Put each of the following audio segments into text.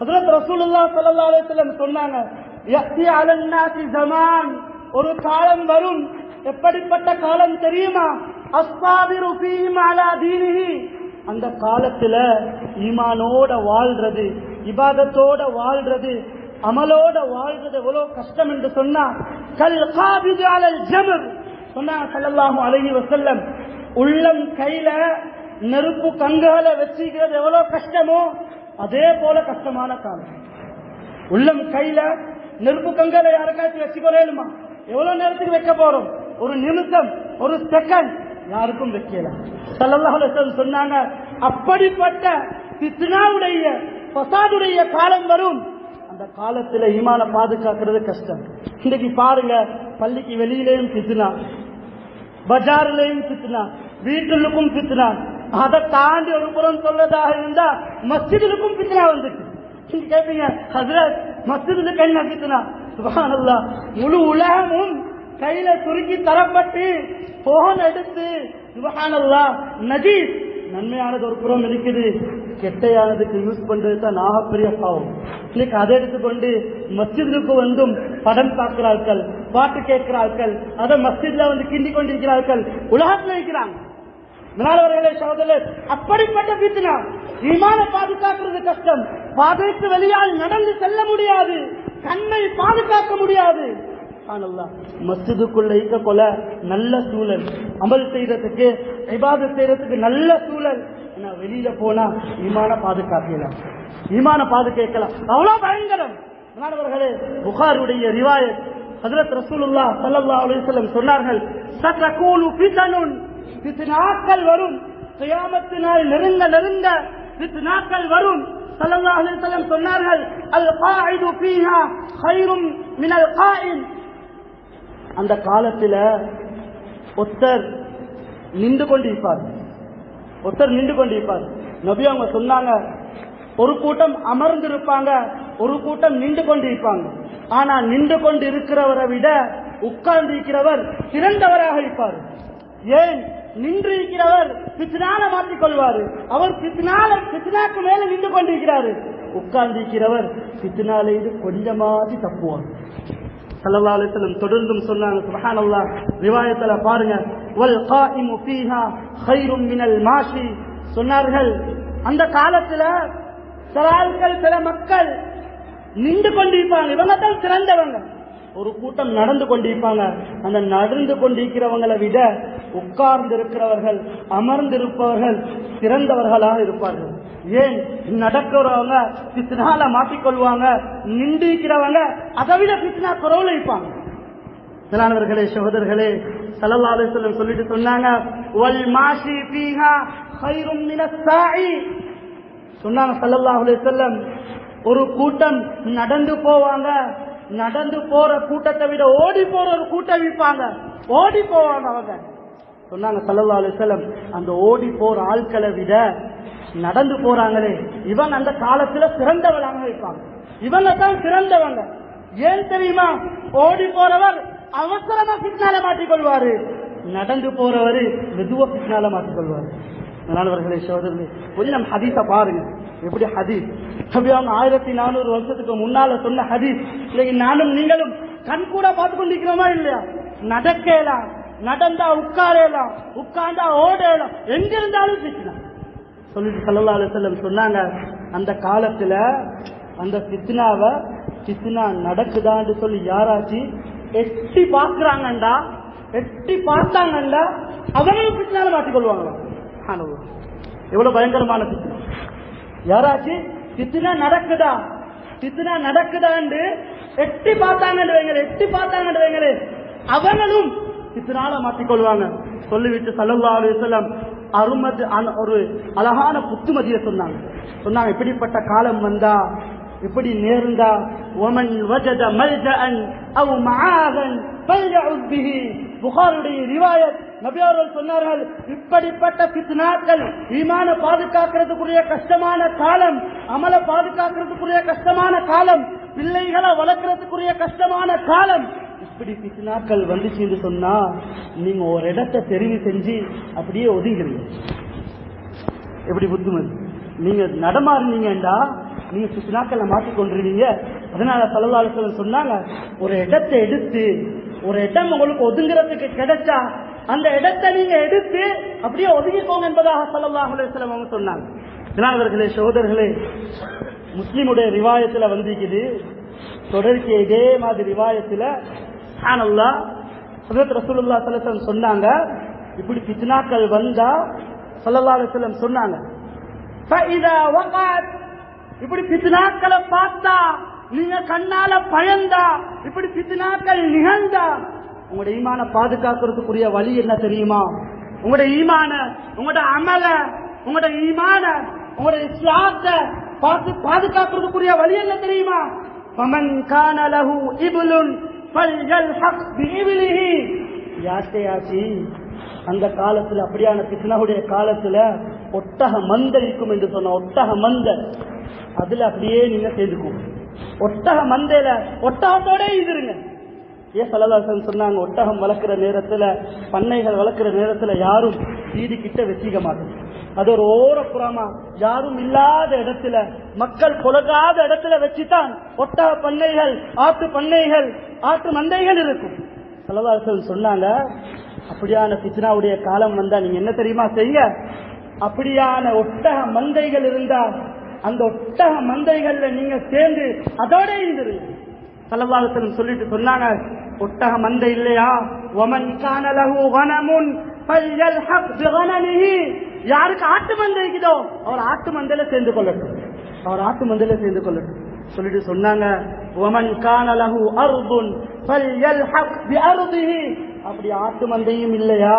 ஹஜ்ரத் ரசூலுல்லாஹ் ஸல்லல்லாஹு அலைஹி வஸல்லம் சொன்னாங்க, யத்தி அலன் நாஸி ஸமான், ஒரு காலம் வரும். எப்படிப்பட்ட காலம் தெரியுமா? அஸ்ஸாபிரு ஃபீஹிம் அலா தீனிஹி, அந்த காலத்துல ஈமானோட வாழ்றது, இபாதத்தோட வாழ்றது, அமலோட வாழ்றது எவ்வளவு கஷ்டம் என்று சொன்னா, கல் காபிது அலல் ஜமர் சொன்னாங்க ஸல்லல்லாஹு அலைஹி வஸல்லம். உள்ளம் கையில நெருப்பு கங்குகளை வச்சுக்கிறது எவ்வளவு கஷ்டமோ அதே போல கஷ்டமான காலம். உள்ளம் கையில நெருப்பு கங்குகளை யாருக்காச்சும் வச்சுக்கொள்ளலுமா? எவ்வளவு நேரத்துக்கு வைக்க போறோம்? ஒரு நிமிஷம், ஒரு செகண்ட் யாருக்கும் வைக்கல. ஸல்லல்லாஹு அலைஹி வஸல்லம் சொன்னாங்க, அப்படிப்பட்ட ஃபித்னாவுடைய ஃபஸாதுடைய காலம் வரும். அந்த காலத்துல ஈமான பாதுகாக்கிறது கஷ்டம். இன்னைக்கு பாருங்க, பள்ளிக்கு வெளியிலேயும் ஃபித்னா, பஜார்லயும் ஃபித்னா, வீட்டுக்கும் ஃபித்னா. அதை தாண்டி ஒரு புறம் சொல்லதாக இருந்தா மஸ்ஜிதுக்கும் ஃபித்னா வந்துட்டு. நீங்க கேட்பீங்க, ஹஜ்ரத் மஸ்ஜிதுக்கு என்ன ஃபித்னா? சுப்ஹானல்லாஹ், முழு உலகமும் கையில சுருக்கி தரப்பட்டு போன் எடுத்து சுப்ஹானல்லாஹ் நஜீஸ், நன்மையானது ஒரு புறம் இருக்குது, கெட்டையானதுக்கு யூஸ் பண்றது தான் நாகப்பெரிய பாவம். இன்னைக்கு அதை எடுத்துக்கொண்டு மஸ்ஜிதுக்கு வந்தும் படம் பார்க்கிறார்கள், பாட்டு கேட்கிறார்கள், அதை மஸ்ஜித்ல வந்து கிண்டி கொண்டிருக்கிறார்கள், உலகத்தில் இருக்கிறாங்க. மேலாளர்களே, சகோதரர், அப்படிப்பட்ட ஃபித்னா, ஈமான பாதுகாக்கிறது கஷ்டம். பாதைக்கு வெளியால் நடந்து செல்ல முடியாது, கண்ணை பாதுகாக்க முடியாது. மஸ்ஜிதுக்குள்ள இருக்க கொள்ள நல்ல சூழல், அமல் செய்யறதுக்கு, இபாதத் செய்யறதுக்கு நல்ல சூழல். வெளியில போனா ஈமான பாதுகாக்கலாம், ஈமான பாதுகாக்கலாம், அவ்வளவு பயங்கரம். மாணவர்களே, புகாருடைய ரிவாயத், ஹஜ்ரத் ரசூலுல்லாஹ் ஸல்லல்லாஹு அலைஹி வஸல்லம் சொன்னார்கள், சதகூலு ஃபிதனுன், ஃபித்னாக்கள் வரும், கியாமத் நாள் நெருங்க நெருங்க ஃபித்னாக்கள் வரும். ஸல்லல்லாஹு அலைஹி வஸல்லம் சொன்னார்கள், அல் காயிது ஃபீஹா கைரும் மினல் காயிம், அந்த காலத்துல ஒருத்தர் நின்று கொண்டிருப்பார், ஒருத்தர் நின்று கொண்டிருப்பார். நபி அவங்க சொன்னாங்க, ஒரு கூட்டம் அமர்ந்திருப்பாங்க, ஒரு கூட்டம் நின்று கொண்டிருப்பாங்க. ஆனா நின்று கொண்டு இருக்கிறவரை விட உட்கார்ந்து இருக்கிறவர் சிறந்தவராக இருப்பார். ஏன்? நின்று இருக்கிறவர் ஃபித்னால மாற்றிக் கொள்வாரு, அவர் ஃபித்னாக்கு மேல நின்று கொண்டிருக்கிறாரு. உட்கார்ந்து இருக்கிறவர் ஃபித்னால இது கொஞ்சமாதி தப்புவார். ஸல்லல்லாஹு அலைஹி வஸல்லம் தொடர்ந்தும் சொன்னாங்க, சுப்ஹானல்லாஹ், ரிவாயத்துல பாருங்க, வல் காயிமு ஃபீஹா கைரும் மினல் மாஷி சொன்னார்கள். அந்த காலத்துல சில ஆட்கள், சில மக்கள் நின்று கொண்டிருப்பாங்க, இவங்க தான் சிறந்தவங்க. ஒரு கூட்டம் நடந்து கொண்டிருப்பாங்க, அந்த நடந்து கொண்டிருக்கிறவங்களை விட உட்கார்ந்து இருக்கிறவர்கள், அமர்ந்திருப்பவர்கள் சிறந்தவர்களாக இருப்பார்கள். ஏன்? நடக்கிறவங்க ஃபித்னால மாட்டிக்கொள்வாங்க, நின்றிருக்கிறவங்க அதை விட ஃபித்னா குறவுல இருப்பாங்க. மேலானவர்களே, சகோதரர்களே, ஸல்லல்லாஹு அலைஹி வஸல்லம் சொல்லிட்டு சொன்னாங்க, வல் மாஷி ஃபீஹா கைரும் மினஸ் சாஇ சொன்னாங்க ஸல்லல்லாஹு அலைஹி வஸல்லம். ஒரு கூட்டம் நடந்து போவாங்க, நடந்து போற கூட்டத்தை விட ஓடி போற ஒரு கூட்டம் இருப்பாங்க, ஓடி போவாங்க அவங்க. சொன்னாங்க ஸல்லல்லாஹு அலைஹி வஸல்லம், அந்த ஓடி போற ஆட்களை விட நடந்து போறாங்களே இவன் அந்த காலத்துல சிறந்தவளாக இருப்பாங்க, இவங்க தான் சிறந்தவங்க. ஏன் தெரியுமா? ஓடி போறவர் அவசரமா ஃபித்னால மாட்டிக்கொள்வாரு, நடந்து போறவரு மெதுவா ஃபித்னால மாட்டிக்கொள்வாரு. மாணவர்களே, சகோதரர்களே, கொஞ்சம் ஹதீஸ பாருங்க. எப்படி ஹதீஸ்? அவங்க 1400 வருஷத்துக்கு முன்னால சொன்ன ஹதீஸ் இன்னைக்கு நானும் நீங்களும் கண் கூட பார்த்து கொண்டிருக்கிறோமா இல்லையா? நடக்கலாம், நடந்தா உட்காரலாம், உட்கார்ந்தா ஓடலாம், எங்க இருந்தாலும் ஃபித்னா சொல்லிட்டு ஸல்லல்லாஹு அலைஹி வஸல்லம் சொன்னாங்க, அந்த காலத்துல அந்த ஃபித்னாவை, ஃபித்னா நடக்குதான்னு சொல்லி யாராச்சும் எட்டி பாக்குறாங்கண்டா, எட்டி பார்த்தாங்கண்டா அவங்களும் ஃபித்னால மாட்டிக்கொள்வாங்களா? எவ்வளவு பயங்கரமான ஃபித்னா! யாராச்சும் ஃபித்னா நடக்குதா, ஃபித்னா நடக்குதான்னு எட்டி பார்த்தாங்கன்னு வைங்களே, எட்டி பார்த்தாங்கன்னு வைங்களே, அவங்களும் ஃபித்னால மாட்டிக்கொள்வாங்க. சொல்லிவிட்டு ஸல்லல்லாஹு அலைஹி வஸல்லம் அருமது ஒரு அழகான புத்துமதியை சொன்னாங்க. இப்படிப்பட்ட காலம் வந்தா, இப்படி நேர்ந்தா, ஒமன் வஜத மல்ஜஅன் அவ் மஆதன் ஃபல்யஉத் பிஹி. புகாரியுடைய ரிவாயத், நபி அவர்கள் சொன்னார்கள், இப்படிப்பட்ட ஃபித்னாக்கள், ஈமான பாதுகாக்கிறதுக்குரிய கஷ்டமான காலம், அமல பாதுகாக்கிறதுக்குரிய கஷ்டமான காலம், பிள்ளைகளை வளர்க்கறதுக்குரிய கஷ்டமான காலம், இப்படி ஃபித்னாக்கள் வந்துச்சுன்னு சொன்னா நீங்க ஒரு இடத்தை தெரிவு செஞ்சு அப்படியே ஒதுங்கிறீங்க. எப்படி புத்துமதி? நீங்க நடமாறுனீங்கடா நீங்க ஃபித்னாக்களை மாற்றிக்கொண்டிருவீங்க. அதனால ஸல்லல்லாஹு அலைஹி வஸல்லம் சொன்னாங்க, ஒரு இடத்தை எடுத்து, ஒரு இடம் உங்களுக்கு ஒதுங்குறதுக்கு கிடைச்சா அந்த இடத்தை நீங்க எடுத்து அப்படியே ஒதுங்கிக்கோங்க என்பதாக ஸல்லல்லாஹு அலைஹி வஸல்லம் அவங்க சொன்னாங்க. ஜனாதர்களே, சகோதரர்களே, முஸ்லிமுடைய ரிவாயத்துல வந்திருக்குது. தொடர்ச்சி இதே மாதிரி ரிவாயத்துல சுப்ஹானல்லாஹ் ஹஜ்ரத் ரசூலுல்லாஹி ஸல்லல்லாஹு அலைஹி வஸல்லம் சொன்னாங்க, இப்படி ஃபித்னாக்கள் வந்தா ஸல்லல்லாஹு அலைஹி வஸல்லம் சொன்னாங்க, ஃபஇதா வகஅத், இப்படி ஃபித்னாக்களை பார்த்தா, நீங்க கண்ணால பயந்தா, இப்படி ஃபித்னாக்கள் நிகழ்ந்தா, உங்களுடைய ஈமான பாதுகாக்கிறதுக்குரிய வழி என்ன தெரியுமா? உங்களுடைய ஈமான, உங்களுடைய அமல, உங்களுடைய ஈமான, உங்களுடைய இஸ்லாத்தை பாதுகாக்கிறதுக்குரிய வழி என்ன தெரியுமா? ஃபமன் கான லஹு இப்லுன் ஃபல்யல்ஹக் பிஇப்லிஹி. யாசி அந்த காலத்துல, அப்படியான ஃபித்னாவுடைய காலத்துல ஒட்டக மந்தை இருக்கும் என்று சொன்ன ஒட்டக மந்தை, அதுல அப்படியே நீங்க சேர்ந்துக்கும். ஒட்டக மந்தையில ஒட்டகத்தோட இருங்க. ஏன் ஸல்லல்லாஹு அலைஹி வஸல்லம் சொன்னாங்க, ஒட்டகம் வளர்க்கிற நேரத்துல, பண்ணைகள் வளர்க்கிற நேரத்துல யாரும் வீடு கிட்ட வச்சிக்க மாட்டாங்க. அது ஒரு ஓரப்புறமா யாரும் இல்லாத இடத்துல, மக்கள் புழங்காத இடத்துல வச்சுதான் ஒட்டக பண்ணைகள், ஆட்டு பண்ணைகள், ஆட்டு மந்தைகள் இருக்கும். ஸல்லல்லாஹு அலைஹி வஸல்லம் சொன்னாங்க, அப்படியான ஃபித்னாவுடைய காலம் வந்தா நீங்க என்ன தெரியுமா செய்ய? அப்படியான ஒட்டக மந்தைகள் இருந்தா அந்த ஒட்டக மந்தைகள்ல நீங்க சேர்ந்து அதோட இருந்துருங்க. ஸல்லல்லாஹு அலைஹி வஸல்லம் சொல்லிட்டு சொன்னாங்க, ஒட்டக மந்தை இல்லையா, வமன் கான லஹு கனமுன் ஃபல்யல்ஹக் பிகனமிஹி, யாருக்கு ஆட்டு மந்தை இருக்குதோ அவர் ஆட்டு மந்தையில சேர்ந்து கொள்ளட்டும், அவர் ஆட்டு மந்தையில சேர்ந்து கொள்ளட்டும் சொல்லிட்டு சொன்னாங்க, வமன் கான லஹு அர்துன் ஃபல்யல்ஹக் பிஅர்திஹி, அப்படி ஆட்டு மந்தையும் இல்லையா,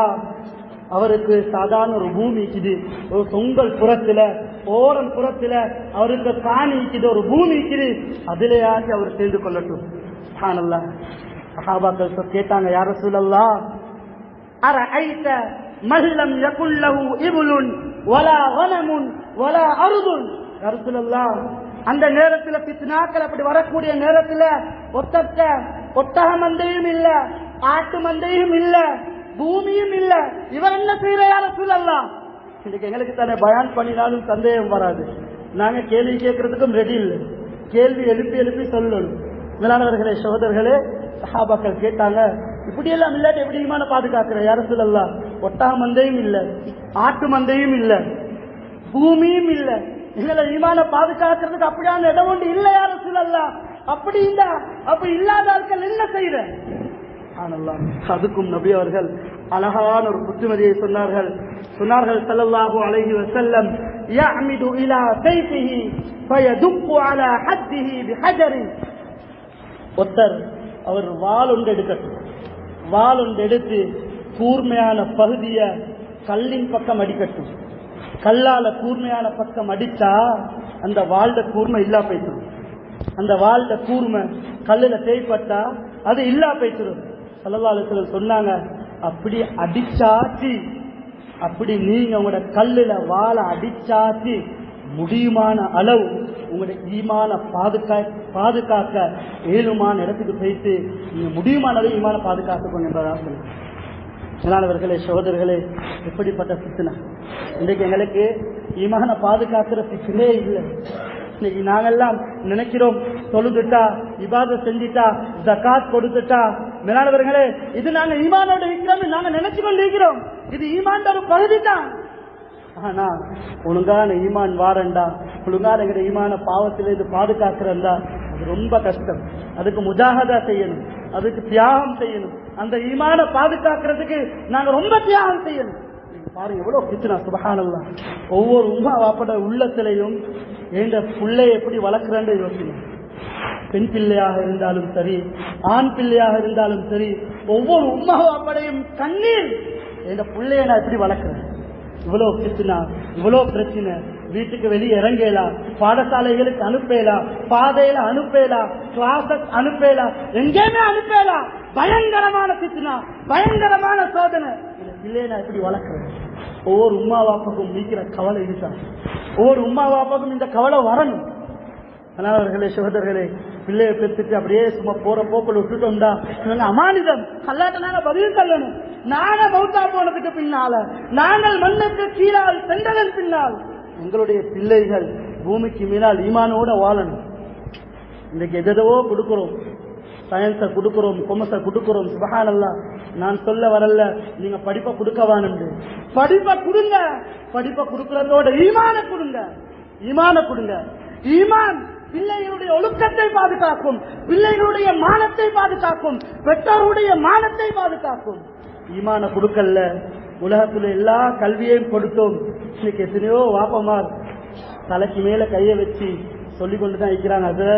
அவருக்கு சாதாரண ஒரு பூமி இருக்குது, ஒரு தொங்கல் புறத்துல, ஓரம் புறத்துல அவருக்கு காணி இருக்குது, ஒரு பூமி இருக்குது, அதிலேயாச்சு அவர் சேர்ந்து கொள்ளட்டும். சுப்ஹானல்லாஹ். சஹாபாக்கள் கேட்டாங்க, யா ரசூலல்லாஹ், அரஐத மல்லம் யகுல் லஹு இப்லுன் வலா கனமுன் வலா அர்துன். யா ரசூலல்லாஹ், அந்த நேரத்துல ஃபித்னாக்கள் அப்படி வரக்கூடிய நேரத்துல ஒட்டக மந்தையும் இல்ல, ஆட்டு மந்தையும் இல்ல, பூமியும் இல்ல, இவர் என்ன செய்யற? யா ரசூலல்லாஹ், இன்னைக்கு எங்களுக்கு தானே பயான் பண்ணினாலும் சந்தேகம் வராது. நாங்க கேள்வி கேட்கறதுக்கும் ரெடி இல்லை, கேள்வி எழுப்பி எழுப்பி சொல்லணும். மேலானவர்களே, சகோதரர்களே, சஹாபாக்கள் கேட்டாங்க, இப்படி எல்லாம் இல்லாட்டி எப்படி ஈமான பாதுகாக்கிற? யா ரசூலல்லாஹ், ஒட்டக மந்தையும் இல்ல, ஆட்டு மந்தையும் இல்ல, பூமியும் இல்ல, எங்களை ஈமான பாதுகாக்கிறதுக்கு அப்படியான இடம் ஒன்று இல்ல. யா ரசூலல்லாஹ், அப்படி இல்ல, அப்படி இல்லாத ஆட்கள் என்ன செய்யற? அதுக்கும் நபி அவர்கள் அழகான ஒரு புத்திமதியை சொன்னார்கள். ஸல்லல்லாஹு அலைஹி வஸல்லம், யஅமிது இலா ஸைஃபிஹி ஃபயதுக்கு அலா ஹத்திஹி பிஹஜரின். ஒருத்தர் அவர் வாள் ஒன்று எடுக்கட்டும், வாள் ஒன்று எடுத்து கூர்மையான பகுதியை கல்லின் பக்கம் அடிக்கட்டும். கல்லால கூர்மையான பக்கம் அடிச்சா அந்த வாழ்ட கூர்மை இல்லா போயிடும். அந்த வாழ்ட கூர்மை கல்லுல தேய்ப்பட்டா அது இல்லா போயிடும். ஸல்லல்லாஹு அலைஹி வஸல்லம் சொன்னாங்க, அப்படி அடிச்சாச்சு, அப்படி நீங்க உங்களோட கல்லுல வாழை அடிச்சாச்சு முடியுமான அளவு உங்களுடைய ஈமான பாதுகாக்க ஏழுமான இடத்துக்கு போயிட்டு நீங்க முடியுமான அளவு ஈமான பாதுகாத்துக்கணும் என்பதாக சொல்லுங்க. மேலானவர்களே, சகோதரர்களே, எப்படிப்பட்ட ஃபித்னா! இன்றைக்கு எங்களுக்கு ஈமான பாதுகாக்கிற ஃபித்னே இல்லை. இன்னைக்கு நாங்கெல்லாம் நினைக்கிறோம், தொழுதுட்டா, இபாதத் செஞ்சுட்டா, ஜகாத் கொடுத்துட்டா, மேலானவர்களே, இது நாங்க ஈமானோட இருக்கிறோம் நாங்க நினைச்சு கொண்டிருக்கிறோம். இது ஈமான் ஒரு பகுதி தான். ஆனா ஒழுங்கான ஈமான் வாரண்டா, ஒழுங்கான ஈமான பாவத்திலிருந்து பாதுகாக்கிறதா, அது ரொம்ப கஷ்டம். அதுக்கு முஜாஹதா செய்யணும், அதுக்கு தியாகம் செய்யணும். அந்த ஈமான பாதுகாக்கிறதுக்கு நாங்க ரொம்ப தியாகம் செய்யணும். பாருங்க எவ்வளவு ஃபித்னா! சுப்ஹானல்லாஹ். ஒவ்வொரு உம்மா வாப்பட உள்ளத்திலையும் என்ற பிள்ளையை எப்படி வளர்க்கிறேன்னு யோசிக்கணும். பெண் பிள்ளையாக இருந்தாலும் சரி, ஆண் பிள்ளையாக இருந்தாலும் சரி, ஒவ்வொரு உம்மா வாப்படையும் கண்ணீர், என்ற பிள்ளைய நான் எப்படி வளர்க்கிறேன்? இவ்வளவு ஃபித்னா, இவ்வளவு பிரச்சனை. வீட்டுக்கு வெளியே இறங்கலாம், பாடசாலைகளுக்கு அனுப்பலாம், பாதையில அனுப்பலாம், கிளாஸ் அனுப்பலாம், எங்கேயுமே அனுப்பலாம். பயங்கரமான ஃபித்னா, பயங்கரமான சோதனை. பிள்ளைய நான் எப்படி வளர்க்கிறேன்? ஒவ்வொரு உம்மா வாப்பாக்கும் நீக்கிற கவலை இதுதான். ஒவ்வொரு உம்மா வாப்பாக்கும் இந்த கவலை வரணும். அனாவர்களே, சகோதரர்களே, பிள்ளையை பெற்றுட்டு அப்படியே சும்மா போற போக்கள் விட்டுட்டோம்டா, அமானிதம். அல்லாட்ட நாங்க பதில் சொல்லணும். நாங்க மௌத்தா போனதுக்கு பின்னால, நாங்கள் மண்ணுக்கு கீழால் சென்றதன் பின்னால் எங்களுடைய பிள்ளைகள் பூமிக்கு மேலால் ஈமானோட வாழணும். இன்னைக்கு எதோ கொடுக்கிறோம், சயின்ஸை கொடுக்கிறோம், கொமர்ஸை கொடுக்கிறோம். சுப்ஹானல்லாஹ், நான் சொல்ல வரல நீங்க படிப்பை கொடுக்கவான்னு. படிப்பை கொடுங்க, படிப்பை கொடுக்கறதோட ஈமான கொடுங்க, ஈமான கொடுங்க. ஈமான் பிள்ளைகளுடைய ஒழுக்கத்தை பாதுகாக்கும், பிள்ளைகளுடைய மானத்தை பாதுகாக்கும், பெற்றோருடைய மானத்தை பாதுகாக்கும். ஈமான கொடுக்கல உலகத்துல எல்லா கல்வியையும் கொடுத்தோம். இன்னைக்கு எத்தனையோ வாப்பமார் தலைக்கு மேல கையை வச்சு சொல்லிக் கொண்டுதான் இருக்கிறாங்க. அது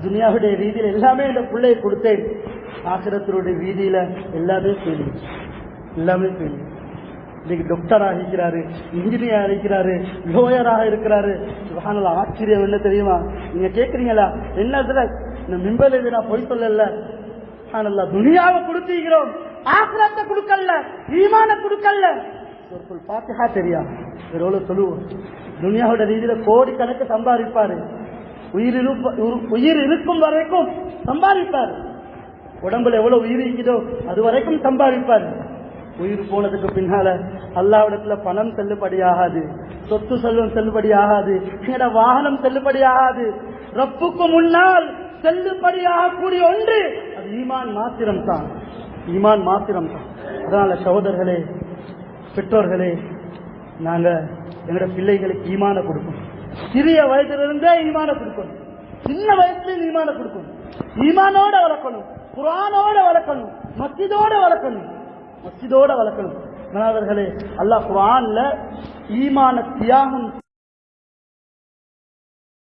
துனியாவுடைய ரீதியில எல்லாமே இந்த பிள்ளையை கொடுத்தேன், ஆசிரத்தினுடைய ரீதியில எல்லாமே ஃபெயிலிங், எல்லாமே ஃபெயிலிங். இன்னைக்கு டாக்டராக இருக்கிறாரு, இன்ஜினியர் இருக்கிறாரு, லோயராக இருக்கிறாரு. சுப்ஹானல்லாஹ், ஆச்சரியம் என்ன தெரியுமா? நீங்க கேட்கறீங்களா என்னதுல இந்த மிம்பல் இது நான் போய் சொல்லல. சுப்ஹானல்லாஹ், துனியாவை கொடுத்துக்கிறோம், ஆசிரத்தை கொடுக்கல, ஈமான கொடுக்கல. ஒரு பாத்திஹா தெரியா எவ்வளவு சொல்லுவோம். துனியாவோட ரீதியில கோடிக்கணக்கு சம்பாதிப்பாரு, உயிர் இருக்கும் வரைக்கும் சம்பாதிப்பார். உடம்புல எவ்வளவு உயிர் இருக்குதோ அது வரைக்கும் சம்பாதிப்பார். உயிர் போனதுக்கு பின்னால அல்லாஹ்விடத்துல பணம் செல்லுபடி ஆகாது, சொத்து செல்வம் செல்லுபடி ஆகாது, எங்கட வாகனம் செல்லுபடி ஆகாது. ரப்புக்கு முன்னால் செல்லுபடி ஆகக்கூடிய ஒன்று அது ஈமான் மாத்திரம் தான், ஈமான் மாத்திரம் தான். அதனால சகோதரர்களே, பெற்றோர்களே, நாங்க எங்கட பிள்ளைகளுக்கு ஈமான கொடுக்கணும். சிறிய வயதிலிருந்தே ஈமான கொடுக்கணும், சின்ன வயசுல ஈமான கொடுக்கணும். ஈமானோட வளர்க்கணும், குர்ஆனோட வளர்க்கணும், மஸ்ஜிதோட வளர்க்கணும், மஸ்ஜிதோட வளர்க்கணும். மாணவர்களே, அல்லாஹ் குர்ஆன்ல ஈமான தியாகம்